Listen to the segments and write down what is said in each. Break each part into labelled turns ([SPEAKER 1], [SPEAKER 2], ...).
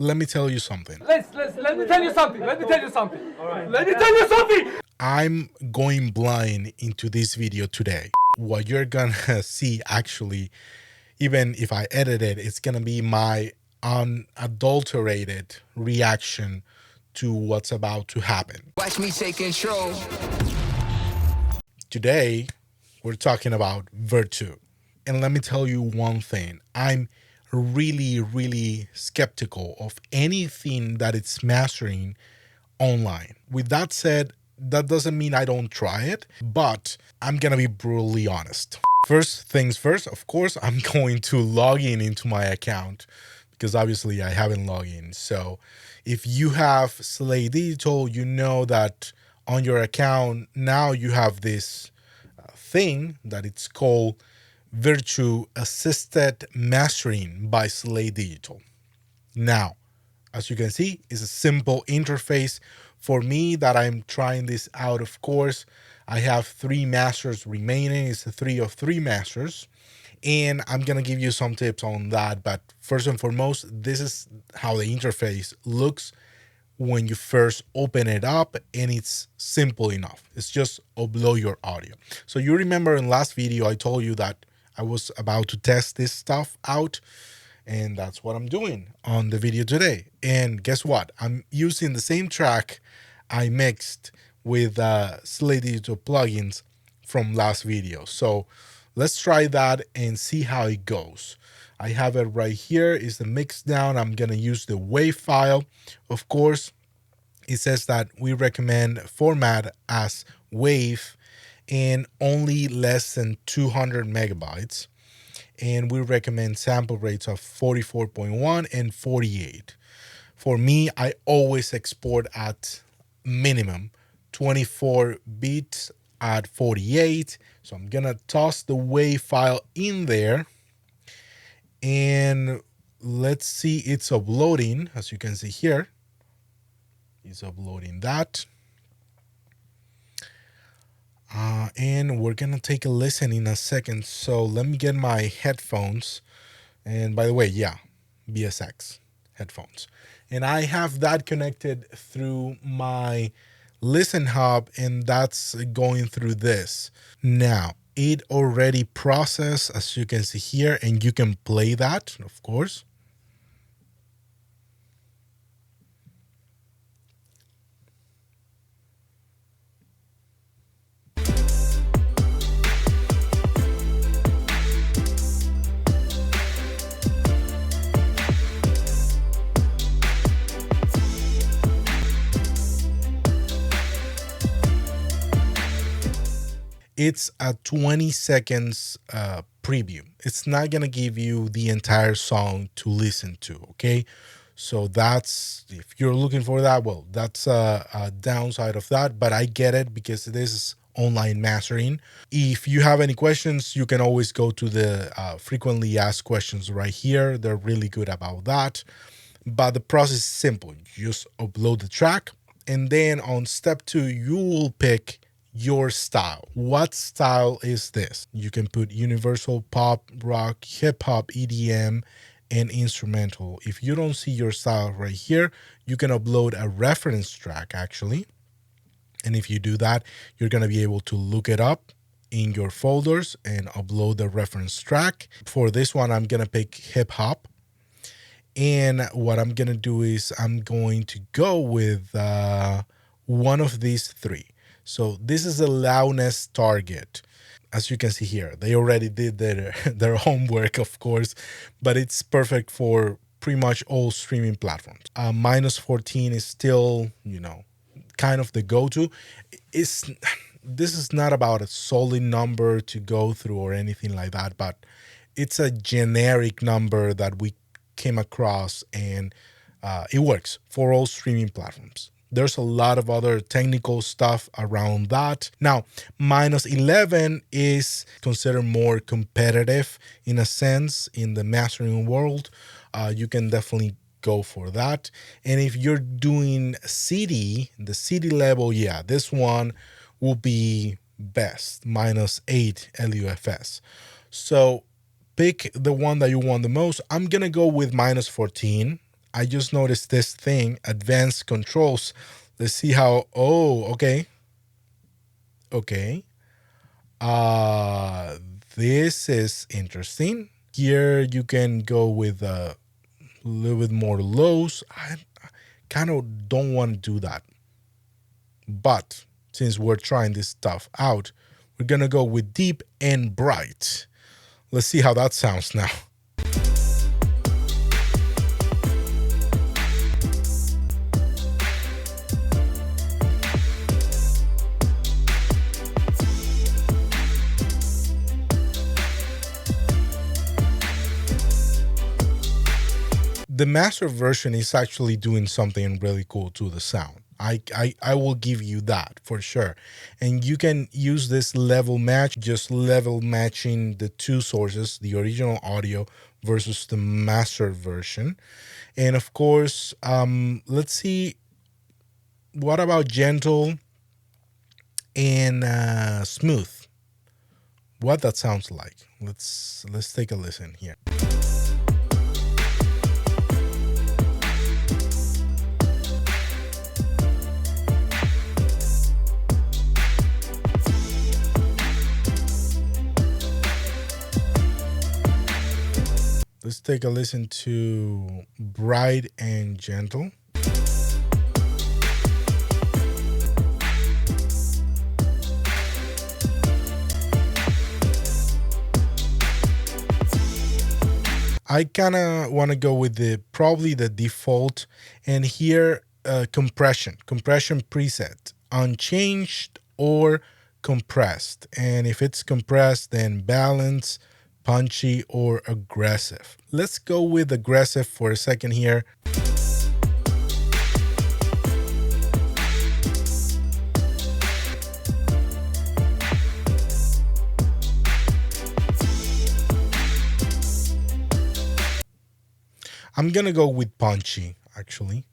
[SPEAKER 1] Let me tell you something.
[SPEAKER 2] Let me tell you something. All right. Let me tell you something.
[SPEAKER 1] I'm going blind into this video today. What you're gonna see, actually, even if I edit it, it's gonna be my unadulterated reaction to what's about to happen.
[SPEAKER 3] Watch me take control.
[SPEAKER 1] Today, we're talking about Virtu. And let me tell you one thing. I'm really skeptical of anything that it's mastering online. With that said, that doesn't mean I don't try it, but I'm gonna be brutally honest. First things first, of course, I'm going to log in into my account because obviously I haven't logged in. So if you have Slate Digital, you know that on your account now you have this thing that it's called Virtu Assisted Mastering by Slate Digital. Now, as you can see, it's a simple interface. For me that I'm trying this out, of course, I have 3 masters remaining. It's a 3 of 3 masters. And I'm going to give you some tips on that. But first and foremost, this is how the interface looks when you first open it up, and it's simple enough. It's just upload your audio. So you remember in last video, I told you that I was about to test this stuff out, and that's what I'm doing on the video today. And guess what? I'm using the same track I mixed with Slate Digital plugins from last video. So let's try that and see how it goes. I have it right here. It's the Mixdown. I'm going to use the WAV file. Of course, it says that we recommend format as WAV and only less than 200 megabytes. And we recommend sample rates of 44.1 and 48. For me, I always export at minimum 24 bits at 48. So I'm going to toss the WAV file in there. And let's see, it's uploading. As you can see here, it's uploading that. And we're going to take a listen in a second. So let me get my headphones. And by the way, yeah, BSX headphones. And I have that connected through my Listen Hub, and that's going through this. Now, it already processed, as you can see here, and you can play that, of course. It's a 20 seconds preview. It's not going to give you the entire song to listen to, okay? So that's, if you're looking for that, well, that's a downside of that, but I get it because this is online mastering. If you have any questions, you can always go to the frequently asked questions right here. They're really good about that. But the process is simple. You just upload the track, and then on step 2, you will pick your style. What style is this? You can put universal, pop, rock, hip hop, EDM, and instrumental. If you don't see your style right here, you can upload a reference track actually. And if you do that, you're going to be able to look it up in your folders and upload the reference track. For this one, I'm going to pick hip hop. And what I'm going to do is I'm going to go with one of these 3. So this is a loudness target. As you can see here, they already did their homework, of course, but it's perfect for pretty much all streaming platforms. -14 is still, kind of the go-to. This is not about a solid number to go through or anything like that, but it's a generic number that we came across, and it works for all streaming platforms. There's a lot of other technical stuff around that. Now, -11 is considered more competitive in a sense in the mastering world. You can definitely go for that. And if you're doing CD, the CD level, yeah, this one will be best, -8 LUFS. So pick the one that you want the most. I'm going to go with -14. I just noticed this thing, advanced controls. Let's see how, okay. This is interesting. Here you can go with a little bit more lows. I kind of don't want to do that. But since we're trying this stuff out, we're going to go with deep and bright. Let's see how that sounds now. The master version is actually doing something really cool to the sound. I will give you that for sure. And you can use this level match, just level matching the two sources, the original audio versus the master version. And of course, let's see, what about gentle and smooth? What that sounds like. Let's take a listen here. Let's take a listen to Bright and Gentle. I kind of want to go with probably the default, and here compression preset, unchanged or compressed. And if it's compressed, then balance, punchy, or aggressive. Let's go with aggressive for a second here. I'm gonna go with punchy, actually.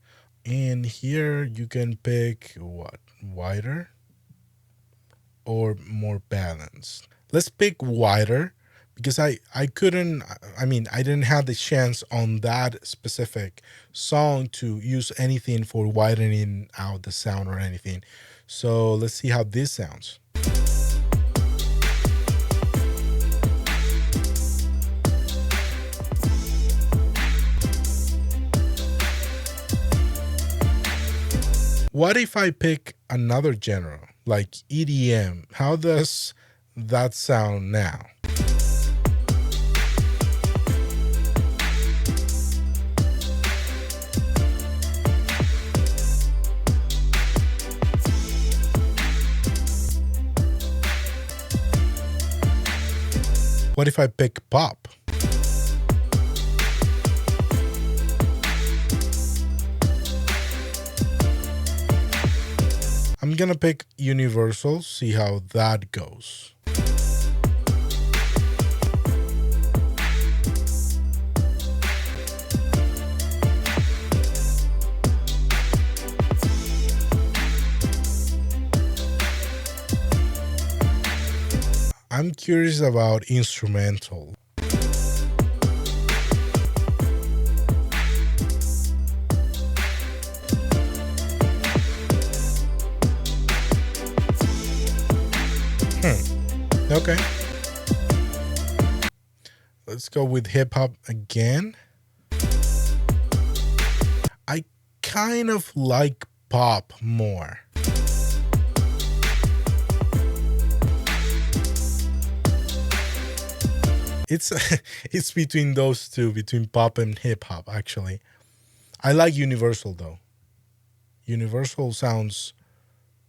[SPEAKER 1] And here you can pick what? Wider or more balanced? Let's pick wider, because I didn't have the chance on that specific song to use anything for widening out the sound or anything. So let's see how this sounds. What if I pick another genre, like EDM? How does that sound now? What if I pick pop? I'm gonna pick universal, see how that goes. I'm curious about instrumental. Okay. Let's go with hip hop again. I kind of like pop more. It's between those two, between pop and hip hop, actually. I like Universal though. Universal sounds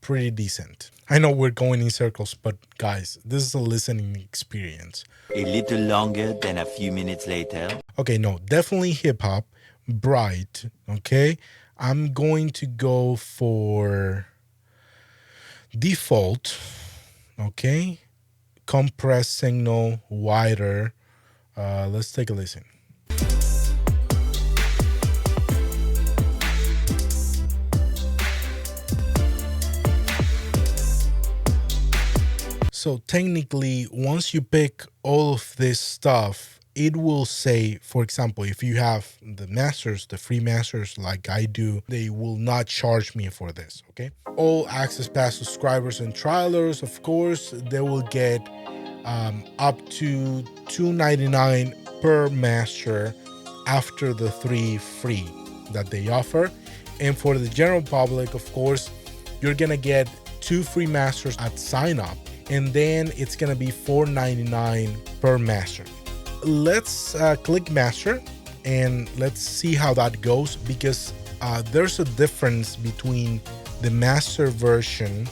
[SPEAKER 1] pretty decent. I know we're going in circles, but guys, this is a listening experience.
[SPEAKER 3] A little longer than a few minutes later.
[SPEAKER 1] Okay, no, definitely hip hop, bright, okay? I'm going to go for default, okay? Compressed signal, wider. Let's take a listen. So technically, once you pick all of this stuff it will say, for example, if you have the masters, the free masters like I do, they will not charge me for this, okay? All Access Pass subscribers and trialers, of course, they will get up to $2.99 per master after the 3 free that they offer. And for the general public, of course, you're gonna get 2 free masters at sign up, and then it's gonna be $4.99 per master. Let's click master and let's see how that goes, because there's a difference between the master version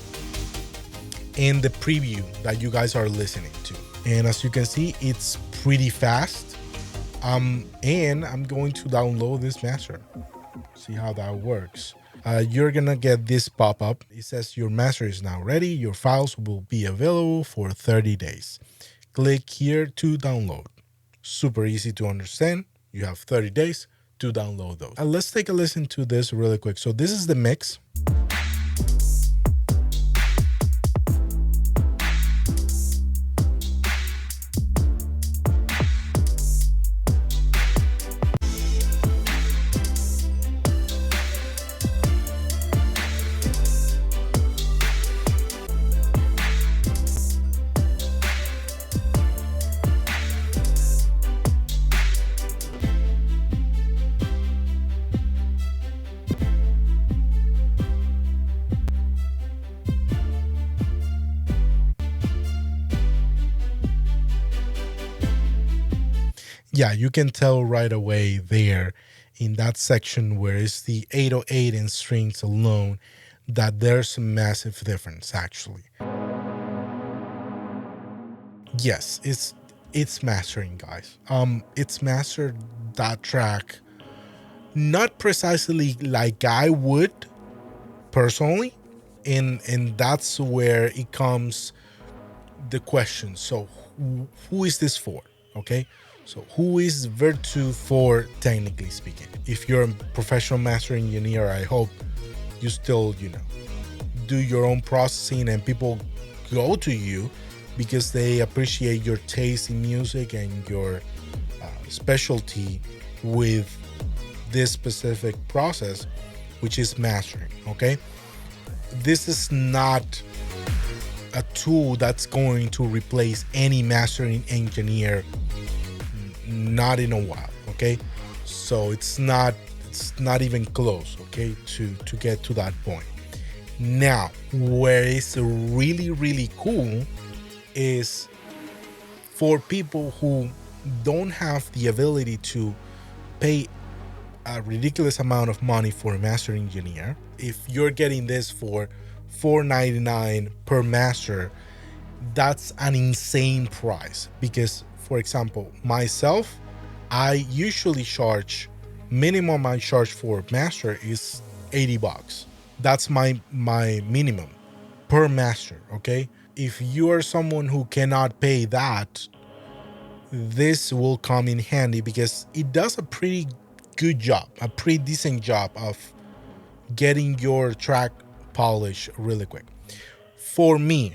[SPEAKER 1] and the preview that you guys are listening to. And as you can see, it's pretty fast. And I'm going to download this master. See how that works. You're gonna get this pop-up. It says your master is now ready. Your files will be available for 30 days. Click here to download. Super easy to understand. You have 30 days to download those. Let's take a listen to this really quick. So this is the mix. Yeah, you can tell right away there in that section where it's the 808 in strings alone that there's a massive difference actually. Yes, it's mastering, guys. It's mastered that track not precisely like I would personally, and that's where it comes the question. So who is this for? Okay, so who is Virtu for, technically speaking? If you're a professional master engineer, I hope you still, do your own processing, and people go to you because they appreciate your taste in music and your specialty with this specific process, which is mastering. Okay, this is not a tool that's going to replace any mastering engineer, not in a while. Okay, so it's not even close, okay, to get to that point. Now, where it's really, really cool is for people who don't have the ability to pay a ridiculous amount of money for a master engineer. If you're getting this for $4.99 per master, that's an insane price. Because, for example, myself, I usually charge, minimum I charge for master is $80. That's my minimum per master. Okay, if you are someone who cannot pay that, this will come in handy because it does a pretty good job, a pretty decent job of getting your track polished really quick. For me,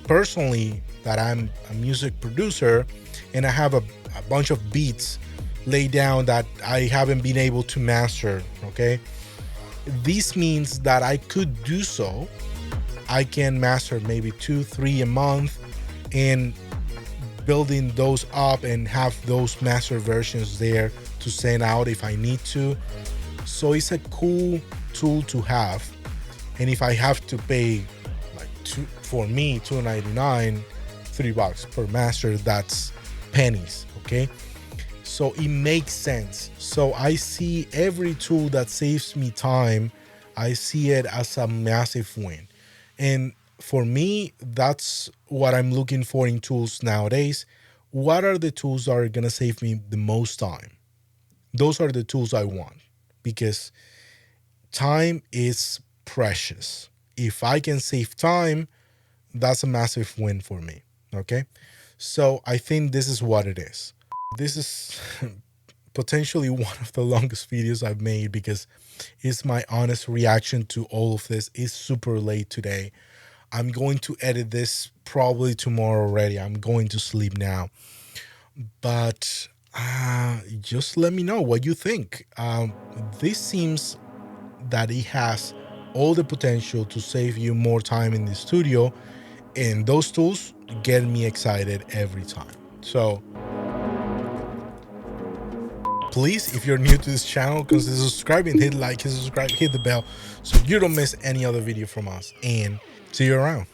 [SPEAKER 1] personally, that I'm a music producer and I have a bunch of beats laid down that I haven't been able to master, okay? This means that I could do so. I can master maybe 2-3 a month and building those up and have those master versions there to send out if I need to. So it's a cool tool to have. And if I have to pay like $2.99, $3 per master, that's pennies, okay? So it makes sense. So I see every tool that saves me time, I see it as a massive win. And for me, that's what I'm looking for in tools nowadays. What are the tools that are gonna save me the most time? Those are the tools I want, because time is precious. If I can save time, that's a massive win for me, okay? So I think this is what it is. This is potentially one of the longest videos I've made because it's my honest reaction to all of this. It's super late today. I'm going to edit this probably tomorrow already. I'm going to sleep now. But just let me know what you think. This seems that it has all the potential to save you more time in the studio, and those tools get me excited every time. So please, if you're new to this channel, consider subscribing, hit like, hit subscribe, hit the bell so you don't miss any other video from us, and see you around.